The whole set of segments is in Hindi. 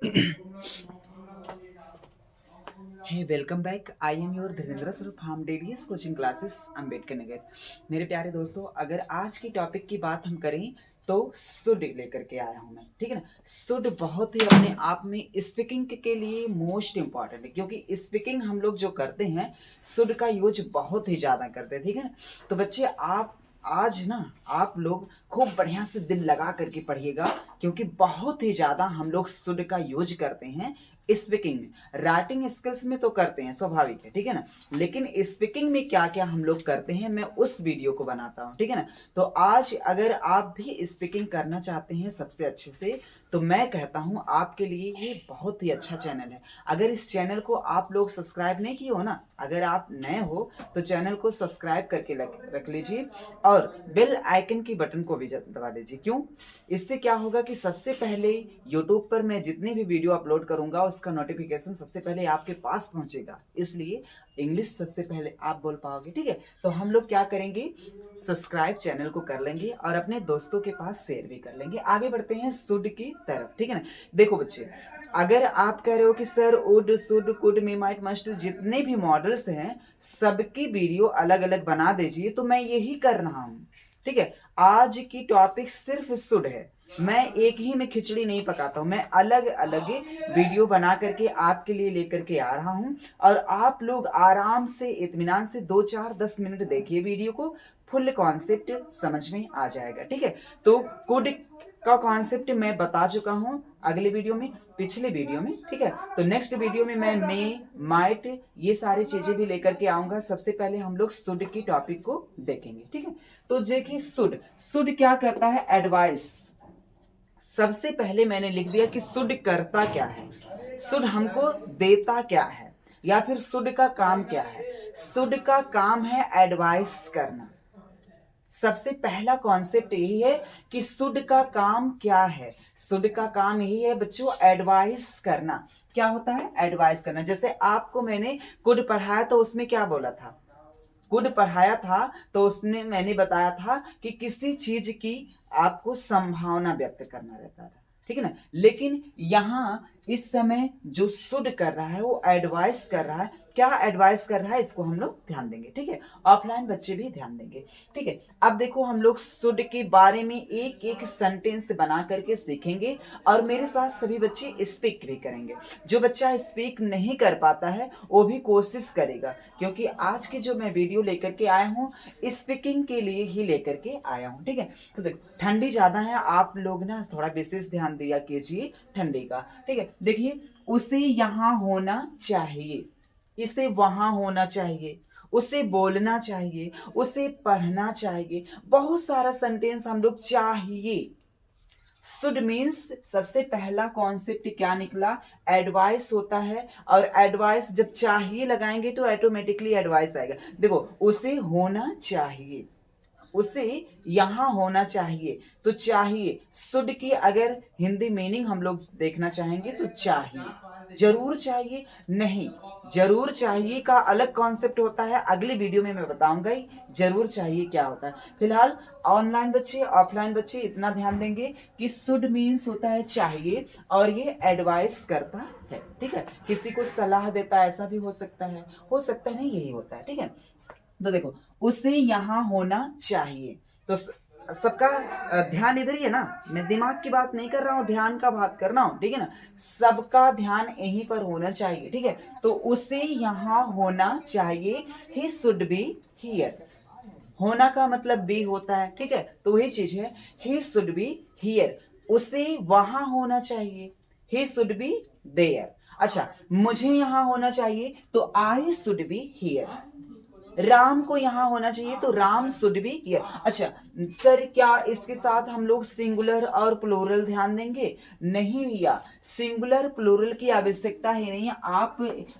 Hey welcome back. I am your Dhirendra sir from Daily's coaching classes Ambedkar Nagar. मेरे प्यारे दोस्तों, अगर आज की टॉपिक की बात हम करें तो सुड लेकर के आया हूं मैं। ठीक है ना। सुड बहुत ही अपने आप में स्पीकिंग के लिए मोस्ट इंपॉर्टेंट है, क्योंकि स्पीकिंग हम लोग जो करते हैं सुड का यूज बहुत ही ज़्यादा करते हैं। ठीक है ना। तो बच्चे आप आज ना आप लोग खूब बढ़िया से दिल लगा करके पढ़िएगा, क्योंकि बहुत ही ज़्यादा हम लोग सुड का यूज करते हैं स्पीकिंग में। राइटिंग स्किल्स में तो करते हैं, स्वाभाविक है। ठीक है ना। लेकिन स्पीकिंग में क्या क्या हम लोग करते हैं मैं उस वीडियो को बनाता हूं। ठीक है ना। तो आज अगर आप भी स्पीकिंग करना चाहते हैं सबसे अच्छे से, तो मैं कहता हूं आपके लिए ये बहुत ही अच्छा चैनल है। अगर इस चैनल को आप लोग सब्सक्राइब नहीं किए हो ना, अगर आप नए हो तो चैनल को सब्सक्राइब करके रख लीजिए और बेल आइकन की बटन को भी दबा दीजिए। क्यों? इससे क्या होगा कि सबसे पहले यूट्यूब पर मैं जितनी भी वीडियो अपलोड करूंगा उसका नोटिफिकेशन सबसे पहले आपके पास पहुंचेगा, इसलिए इंग्लिश सबसे पहले आप बोल पाओगे। ठीक है। तो हम लोग क्या करेंगे, सब्सक्राइब चैनल को कर लेंगे और अपने दोस्तों के पास शेयर भी कर लेंगे। आगे बढ़ते हैं सुड की तरफ। ठीक है ना। देखो बच्चे, अगर आप कह रहे हो कि sir would should could may might must जितने भी मॉडल्स हैं सबकी वीडियो अलग अलग बना दीजिए, तो मैं यही कर रहा हूं। ठीक है। आज की टॉपिक सिर्फ सुड है। मैं एक ही में खिचड़ी नहीं पकाता हूं, मैं अलग अलग वीडियो बना करके आपके लिए लेकर के आ रहा हूं। और आप लोग आराम से इत्मीनान से 2 4 10 मिनट देखिए वीडियो को, फुल कॉन्सेप्ट समझ में आ जाएगा। ठीक है। तो कुड का कॉन्सेप्ट मैं बता चुका हूं अगले वीडियो में, पिछले वीडियो में। ठीक है। तो नेक्स्ट वीडियो में मैं मे माइट ये सारी चीजें भी लेकर के आऊंगा। सबसे पहले हम लोग सुड की टॉपिक को देखेंगे। ठीक है। तो देखिए, सुड सुड क्या करता है, एडवाइस। सबसे पहले मैंने लिख दिया कि सुड करता क्या है, सुड हमको देता क्या है, या फिर सुड का काम क्या है। सुड का काम है एडवाइस करना। सबसे पहला कॉन्सेप्ट यही है कि सुड का काम क्या है। सुड का काम यही है बच्चों, एडवाइस करना। क्या होता है? एडवाइस करना। जैसे आपको मैंने कुड पढ़ाया तो उसमें क्या बोला था, कुड पढ़ाया था तो उसने मैंने बताया था कि किसी चीज की आपको संभावना व्यक्त करना रहता था। ठीक है ना। लेकिन यहां इस समय जो शुड कर रहा है वो एडवाइस कर रहा है। क्या एडवाइस कर रहा है इसको हम लोग ध्यान देंगे। ठीक है। ऑफलाइन बच्चे भी ध्यान देंगे। ठीक है। अब देखो, हम लोग शुड के बारे में एक एक सेंटेंस बना करके सीखेंगे और मेरे साथ सभी बच्चे स्पीक भी करेंगे। जो बच्चा स्पीक नहीं कर पाता है वो भी कोशिश करेगा, क्योंकि आज की जो मैं वीडियो लेकर के आया हूँ स्पीकिंग के लिए ही लेकर के आया हूँ। ठीक है। तो देखो, ठंडी ज्यादा है, आप लोग ना थोड़ा विशेष ध्यान दिया कीजिए ठंडी का। ठीक है। देखिए, उसे यहाँ होना चाहिए, इसे वहां होना चाहिए, उसे बोलना चाहिए, उसे पढ़ना चाहिए। बहुत सारा सेंटेंस हम लोग चाहिए। शुड मीन्स सबसे पहला कॉन्सेप्ट क्या निकला, एडवाइस होता है। और एडवाइस जब चाहिए लगाएंगे तो ऑटोमेटिकली एडवाइस आएगा। देखो, उसे होना चाहिए, उसे यहां होना चाहिए। तो चाहिए, शुड की अगर हिंदी मीनिंग हम लोग देखना चाहेंगे तो चाहिए, जरूर चाहिए नहीं। जरूर चाहिए का अलग कॉन्सेप्ट होता है, अगले वीडियो में मैं बताऊंगा ही जरूर चाहिए क्या होता है। फिलहाल ऑनलाइन बच्चे ऑफलाइन बच्चे इतना ध्यान देंगे कि शुड मीन्स होता है चाहिए, और ये एडवाइस करता है। ठीक है। किसी को सलाह देता है, ऐसा भी हो सकता है नहीं, यही होता है। ठीक है। तो देखो, उसे यहां होना चाहिए। तो सबका ध्यान इधर ही है ना, मैं दिमाग की बात नहीं कर रहा हूं, ध्यान का बात कर रहा हूं। ठीक है ना। सबका ध्यान यहीं पर होना चाहिए। ठीक है। तो उसे यहां होना चाहिए, ही शुड बी हियर। होना का मतलब बी होता है। ठीक है। तो वही चीज है, ही शुड बी हियर। उसे वहां होना चाहिए, ही शुड बी देयर। अच्छा, मुझे यहां होना चाहिए तो I should be here. Ram को यहां होना चाहिए तो राम शुड बी हियर। अच्छा सर, क्या इसके साथ हम लोग सिंगुलर और प्लूरल ध्यान देंगे? नहीं भैया, सिंगुलर प्लूरल की आवश्यकता ही नहीं है। आप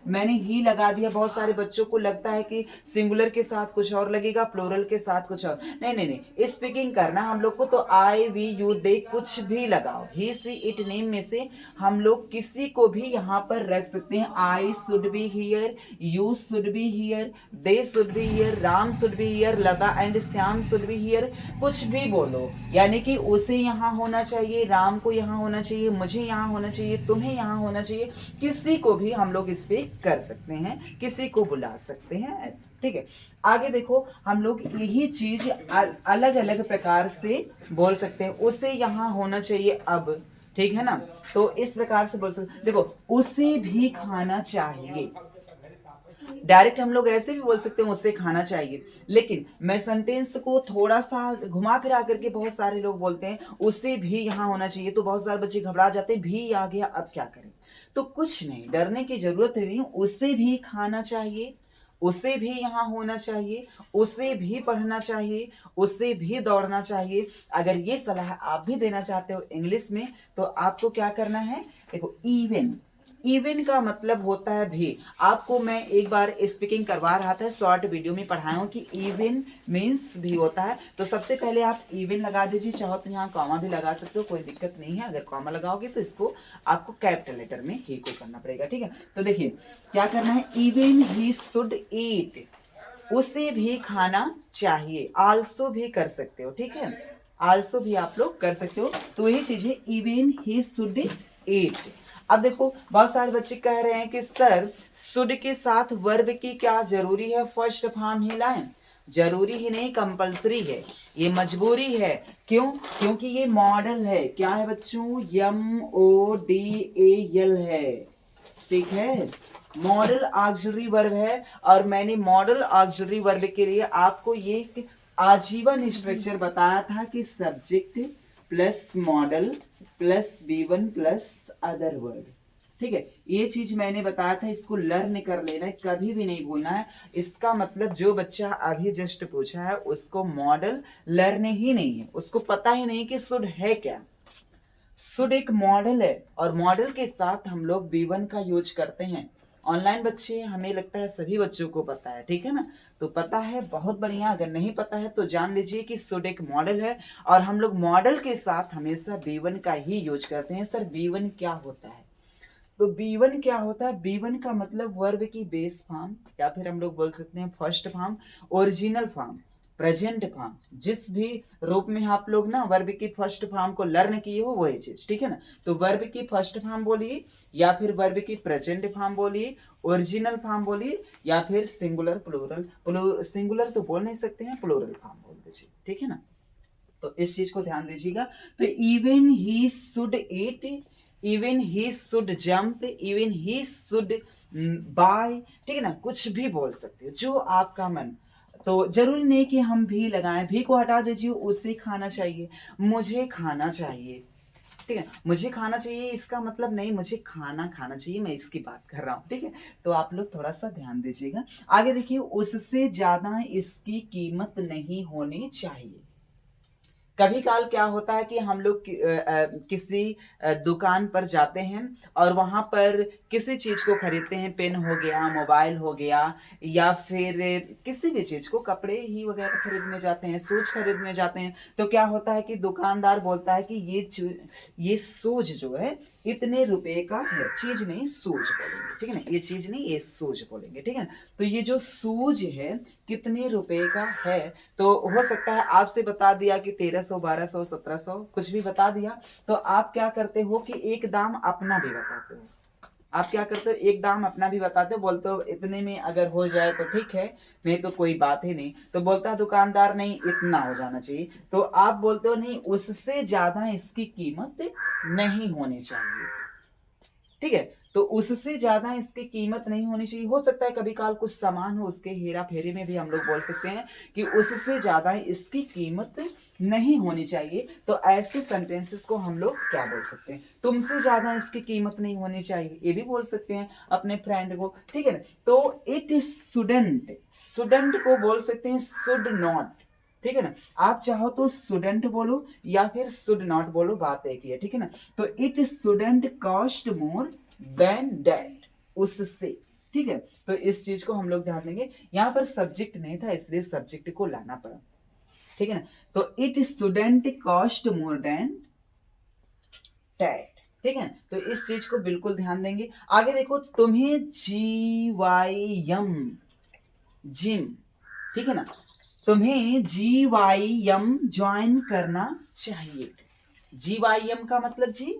मैंने ही लगा दिया, बहुत सारे बच्चों को लगता है कि सिंगुलर के साथ कुछ और लगेगा, प्लूरल के साथ कुछ और। नहीं नहीं नहीं, स्पीकिंग करना हम लोग को तो आई वी यू दे कुछ भी लगाओ, ही सी इट नेम में से हम लोग किसी को भी यहाँ पर रख सकते हैं। I should be here, you should be here, they should should be here, Ram should be here, Lata and Shyam should be here, कुछ भी बोलो, यानी कि उसे यहाँ होना चाहिए, राम को यहाँ होना चाहिए, मुझे यहाँ होना चाहिए, तुम्हें यहाँ होना चाहिए, किसी को भी हम लोग इस पे कर सकते हैं, किसी को बुला सकते हैं, ऐसा। ठीक है, आगे देखो हम लोग यही चीज अलग अलग प्रकार से बोल सकते हैं। उसे यहाँ होना चाहिए अब, ठीक है ना, तो इस प्रकार से बोल सकते। देखो उसे भी खाना चाहिए, डायरेक्ट हम लोग ऐसे भी बोल सकते हैं उसे खाना चाहिए, लेकिन मैं सेंटेंस को थोड़ा सा घुमा फिरा करके बहुत सारे लोग बोलते हैं उसे भी यहाँ होना चाहिए, तो बहुत सारे बच्चे घबरा जाते हैं, भी आ गया अब क्या करें। तो कुछ नहीं, डरने की जरूरत नहीं, उसे भी खाना चाहिए, उसे भी यहाँ होना चाहिए, उसे भी पढ़ना चाहिए, उसे भी दौड़ना चाहिए। अगर ये सलाह आप भी देना चाहते हो इंग्लिश में तो आपको क्या करना है, देखो इवन, इवन का मतलब होता है भी। आपको मैं एक बार स्पीकिंग करवा रहा था, शॉर्ट वीडियो में पढ़ाया हूं कि इवन मीन्स भी होता है। तो सबसे पहले आप इवन लगा दीजिए, चाहो तो यहाँ कॉमा भी लगा सकते हो, कोई दिक्कत नहीं है। अगर कॉमा लगाओगे तो इसको आपको कैपिटल लेटर में ही को करना पड़ेगा, ठीक है। तो देखिए क्या करना है, इवन ही शुड ईट, उसे भी खाना चाहिए, आल्सो भी कर सकते हो, ठीक है, आल्सो भी आप लोग कर सकते हो। तो वही चीज है, इवन ही शुड ईट। अब देखो बहुत सारे बच्चे कह रहे हैं कि सर शुड के साथ वर्ब की क्या जरूरी है, फर्स्ट फॉर्म ही लाएं। जरूरी ही नहीं, कंपलसरी है, ये मजबूरी है। क्यों? क्योंकि ये मॉडल है। क्या है बच्चों? MODAL है, ठीक है, मॉडल ऑक्सिलरी वर्ब है। और मैंने मॉडल ऑक्सिलरी वर्ब के लिए आपको ये आजीवन स्ट्रक्चर बताया था कि subject plus model plus B1 plus other word, ठीक है, ये चीज मैंने बताया था, इसको लर्न कर लेना है, कभी भी नहीं भूलना है। इसका मतलब जो बच्चा अभी जस्ट पूछा है उसको मॉडल लर्न ही नहीं है, उसको पता ही नहीं कि शुड है क्या। शुड एक मॉडल है और मॉडल के साथ हम लोग B1 का यूज करते हैं। ऑनलाइन बच्चे, हमें लगता है सभी बच्चों को पता है, ठीक है ना, तो पता है, बहुत बढ़िया। अगर नहीं पता है तो जान लीजिए कि शुड एक मॉडल है और हम लोग मॉडल के साथ हमेशा B1 का ही यूज करते हैं। सर B1 क्या होता है? तो B1 क्या होता है? B1 का मतलब वर्ब की बेस फॉर्म, या फिर हम लोग बोल सकते हैं first form, original form, present form, जिस भी रूप में आप लोग ना वर्ब की फर्स्ट फॉर्म को लर्न किए हो वही चीज, ठीक है ना। तो वर्ब की फर्स्ट फॉर्म बोलिए, या फिर वर्ब की प्रेजेंट फॉर्म बोलिए, ओरिजिनल फॉर्म बोलिए, या फिर सिंगुलर प्लूरल, सिंगुलर तो बोल नहीं सकते हैं, प्लूरल फॉर्म बोल दीजिए, ठीक है ना। तो इस चीज को ध्यान दीजिएगा। तो even he should eat, even he should jump, even he should buy, ठीक है ना, कुछ भी बोल सकते हो जो आपका मन। तो जरूरी नहीं कि हम भी लगाएं, भी को हटा दीजिए, उसे खाना चाहिए, मुझे खाना चाहिए, ठीक है, मुझे खाना चाहिए इसका मतलब नहीं मुझे खाना खाना चाहिए, मैं इसकी बात कर रहा हूँ, ठीक है। तो आप लोग थोड़ा सा ध्यान दीजिएगा। आगे देखिए, उससे ज्यादा इसकी कीमत नहीं होनी चाहिए। कभी काल क्या होता है कि हम लोग किसी दुकान पर जाते हैं और वहां पर किसी चीज को खरीदते हैं, पेन हो गया, मोबाइल हो गया, या फिर किसी भी चीज को, कपड़े ही वगैरह खरीदने जाते हैं, शूज खरीदने जाते हैं। तो क्या होता है कि दुकानदार बोलता है कि ये शूज जो है इतने रुपए का है, चीज नहीं शूज बोलेंगे, ठीक है ना, ये चीज नहीं ये शूज बोलेंगे, ठीक है ना। तो ये जो शूज है कितने रुपए का है, तो हो सकता है आपसे बता दिया कि 1300 1200 1700 कुछ भी बता दिया, तो आप क्या करते हो कि एक दाम अपना भी बताते हो। आप क्या करते हो, एक दाम अपना भी बताते हो, बोलते हो इतने में अगर हो जाए तो ठीक है, नहीं तो कोई बात ही नहीं। तो बोलता है दुकानदार नहीं इतना हो जाना चाहिए, तो आप बोलते हो नहीं उससे ज्यादा इसकी कीमत नहीं होनी चाहिए, ठीक है। तो उससे ज्यादा इसकी कीमत नहीं होनी चाहिए। हो सकता है कभी काल कुछ सामान हो, उसके हेरा फेरी में भी हम लोग बोल सकते हैं कि उससे ज्यादा इसकी कीमत नहीं होनी चाहिए। तो ऐसे सेंटेंसेस को हम लोग क्या बोल सकते हैं, तुमसे ज्यादा इसकी कीमत नहीं होनी चाहिए, ये भी बोल सकते हैं अपने फ्रेंड को, ठीक है ना। तो इट शुडंट, शुडंट को बोल सकते हैं शुड नॉट, ठीक है ना। आप चाहो तो स्टूडेंट बोलो या फिर शुड नॉट बोलो, बात एक ही है, ठीक है ना। तो it student cost more than that, उससे, ठीक है। तो इस चीज को हम लोग ध्यान देंगे। यहाँ पर सब्जेक्ट नहीं था इसलिए सब्जेक्ट को लाना पड़ा, ठीक है ना। तो it student cost more than that, ठीक है। तो इस चीज को बिल्कुल ध्यान देंगे। आगे देखो, तुम्हें GYM, जिम, ठीक है ना। तुम्हें GYM ज्वाइन करना चाहिए। GYM का मतलब जी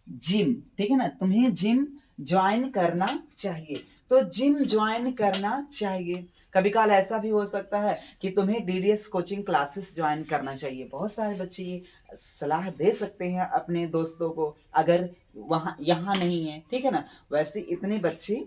जिम, ठीक है ना। तुम्हें जिम ज्वाइन करना चाहिए, तो जिम ज्वाइन करना चाहिए। कभी काल ऐसा भी हो सकता है कि तुम्हें DDS कोचिंग क्लासेस ज्वाइन करना चाहिए। बहुत सारे बच्चे ये सलाह दे सकते हैं अपने दोस्तों को, अगर वहाँ यहाँ नहीं है, ठीक है ना। वैसे इतने बच्चे,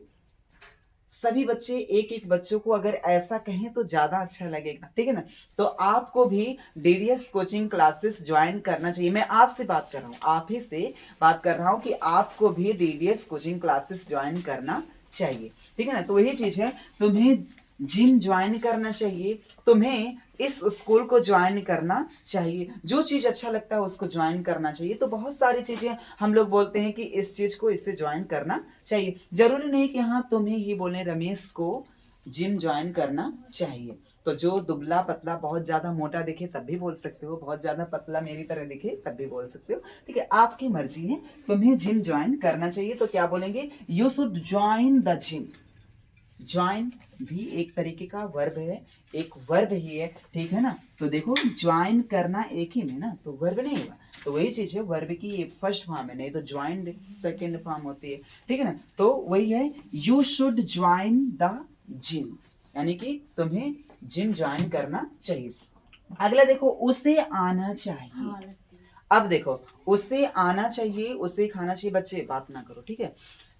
सभी बच्चे एक एक बच्चों को अगर ऐसा कहें तो ज्यादा अच्छा लगेगा, ठीक है ना। तो आपको भी DDS कोचिंग क्लासेस ज्वाइन करना चाहिए। मैं आपसे बात कर रहा हूँ, आप ही से बात कर रहा हूँ कि आपको भी DDS कोचिंग क्लासेस ज्वाइन करना चाहिए, ठीक है ना। तो यही चीज है, तुम्हें जिम ज्वाइन करना चाहिए, तुम्हें इस स्कूल को ज्वाइन करना चाहिए। जो चीज अच्छा लगता है उसको ज्वाइन करना चाहिए। तो बहुत सारी चीजें हम लोग बोलते हैं कि इस चीज को इससे ज्वाइन करना चाहिए। जरूरी नहीं कि हाँ तुम्हें ही बोले रमेश को जिम ज्वाइन करना चाहिए। तो जो दुबला पतला बहुत ज्यादा मोटा दिखे तब भी बोल सकते हो, बहुत ज्यादा पतला मेरी तरह दिखे तब भी बोल सकते हो, ठीक है। आपकी मर्जी है, तुम्हें जिम ज्वाइन करना चाहिए। तो क्या बोलेंगे, you should join the gym. Join भी एक तरीके का वर्ब है, एक वर्ब ही है, ठीक है ना। तो देखो ज्वाइन करना एक ही में ना, तो वर्ब नहीं होगा। तो वही चीज है, वर्ब की ये फर्स्ट फॉर्म है, नहीं तो ज्वाइंड सेकंड फॉर्म होती है, ठीक है ना। तो वही है, you should join the gym, यानी कि तुम्हें जिम ज्वाइन करना चाहिए। अगला देखो, उसे आना चाहिए। अब देखो, उसे आना चाहिए, उसे खाना चाहिए, बच्चे बात ना करो, ठीक है।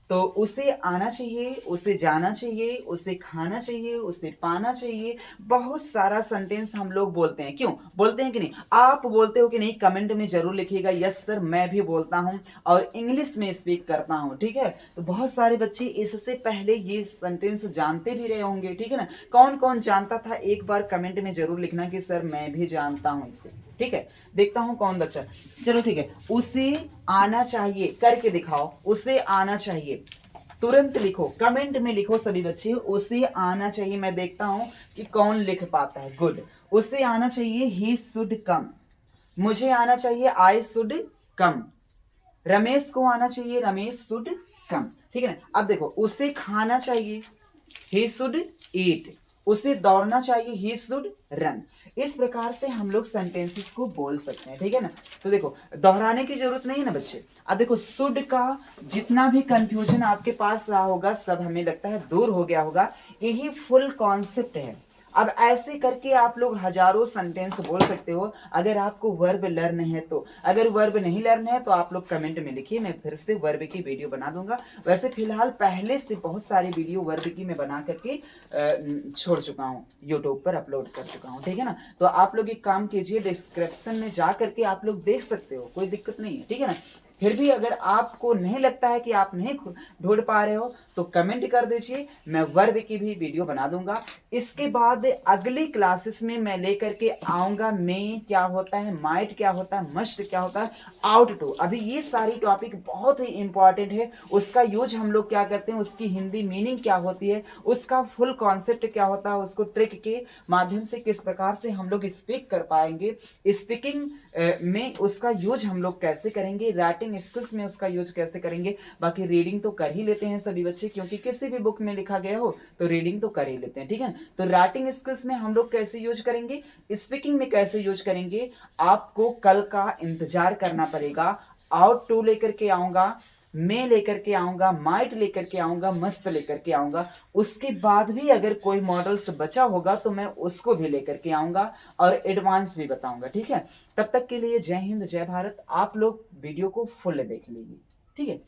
तो उसे आना चाहिए, उसे जाना चाहिए, उसे खाना चाहिए, उसे पाना चाहिए। बहुत सारा सेंटेंस हम लोग बोलते हैं, क्यों बोलते हैं कि नहीं, आप बोलते हो कि नहीं, कमेंट में जरूर लिखिएगा। यस सर, मैं भी बोलता हूं और इंग्लिश में स्पीक करता हूं, ठीक है। तो बहुत सारे बच्चे इससे पहले ये सेंटेंस जानते भी रहे होंगे, ठीक है ना। कौन कौन जानता था, एक बार कमेंट में जरूर लिखना कि सर मैं भी जानता हूं इसे, ठीक है। देखता हूं कौन बच्चा, चलो ठीक है। उसे आना चाहिए, करके दिखाओ, उसे आना चाहिए। तुरंत लिखो, कमेंट में लिखो सभी बच्चे, उसे आना चाहिए। मैं देखता हूं कि कौन लिख पाता है। गुड, उसे आना चाहिए, ही शुड कम। मुझे आना चाहिए, आई शुड कम। रमेश को आना चाहिए, रमेश शुड कम, ठीक है ना। अब देखो, उसे खाना चाहिए, ही शुड ईट। उसे दौड़ना चाहिए, ही शुड रन। इस प्रकार से हम लोग सेंटेंसेस को बोल सकते हैं, ठीक है ना। तो देखो, दोहराने की जरूरत नहीं है ना बच्चे। अब देखो, शुड का जितना भी कंफ्यूजन आपके पास रहा होगा, सब हमें लगता है दूर हो गया होगा। यही फुल कॉन्सेप्ट है। अब ऐसे करके आप लोग हजारों सेंटेंस बोल सकते हो, अगर आपको वर्ब लर्न है तो। अगर वर्ब नहीं लर्न है तो आप लोग कमेंट में लिखिए, मैं फिर से वर्ब की वीडियो बना दूंगा। वैसे फिलहाल पहले से बहुत सारी वीडियो वर्ब की मैं बना करके छोड़ चुका हूँ, यूट्यूब पर अपलोड कर चुका हूँ, ठीक है ना। तो आप लोग एक काम कीजिए, डिस्क्रिप्शन में जा करके आप लोग देख सकते हो, कोई दिक्कत नहीं है, ठीक है ना। फिर भी अगर आपको नहीं लगता है कि आप नहीं ढूंढ पा रहे हो तो कमेंट कर दीजिए, मैं वर्ब की भी वीडियो बना दूंगा। इसके बाद अगली क्लासेस में मैं लेकर के आऊंगा, मे क्या होता है, माइट क्या होता है, मस्ट क्या होता है, आउट टू। अभी ये सारी टॉपिक बहुत ही इंपॉर्टेंट है, उसका यूज हम लोग क्या करते हैं, उसकी हिंदी मीनिंग क्या होती है, उसका फुल कॉन्सेप्ट क्या होता है, उसको ट्रिक के माध्यम से किस प्रकार से हम लोग स्पीक कर पाएंगे, स्पीकिंग में उसका यूज हम लोग कैसे करेंगे, राइटिंग स्किल्स में उसका यूज कैसे करेंगे। बाकी रीडिंग तो कर ही लेते हैं सभी बच्चे, क्योंकि किसी भी बुक में लिखा गया हो तो रीडिंग तो कर ही लेते हैं, ठीक है। तो राइटिंग स्किल्स में हम लोग कैसे यूज करेंगे, स्पीकिंग में कैसे यूज करेंगे, आपको कल का इंतजार करना पड़ेगा। आउट टू लेकर के आऊंगा, मैं लेकर के आऊंगा, माइट लेकर के आऊंगा, मस्त लेकर के आऊंगा। उसके बाद भी अगर कोई मॉडल्स बचा होगा तो मैं उसको भी लेकर के आऊंगा और एडवांस भी बताऊंगा, ठीक है। तब तक के लिए जय हिंद, जय भारत। आप लोग वीडियो को फुल देख लीजिए, ठीक है।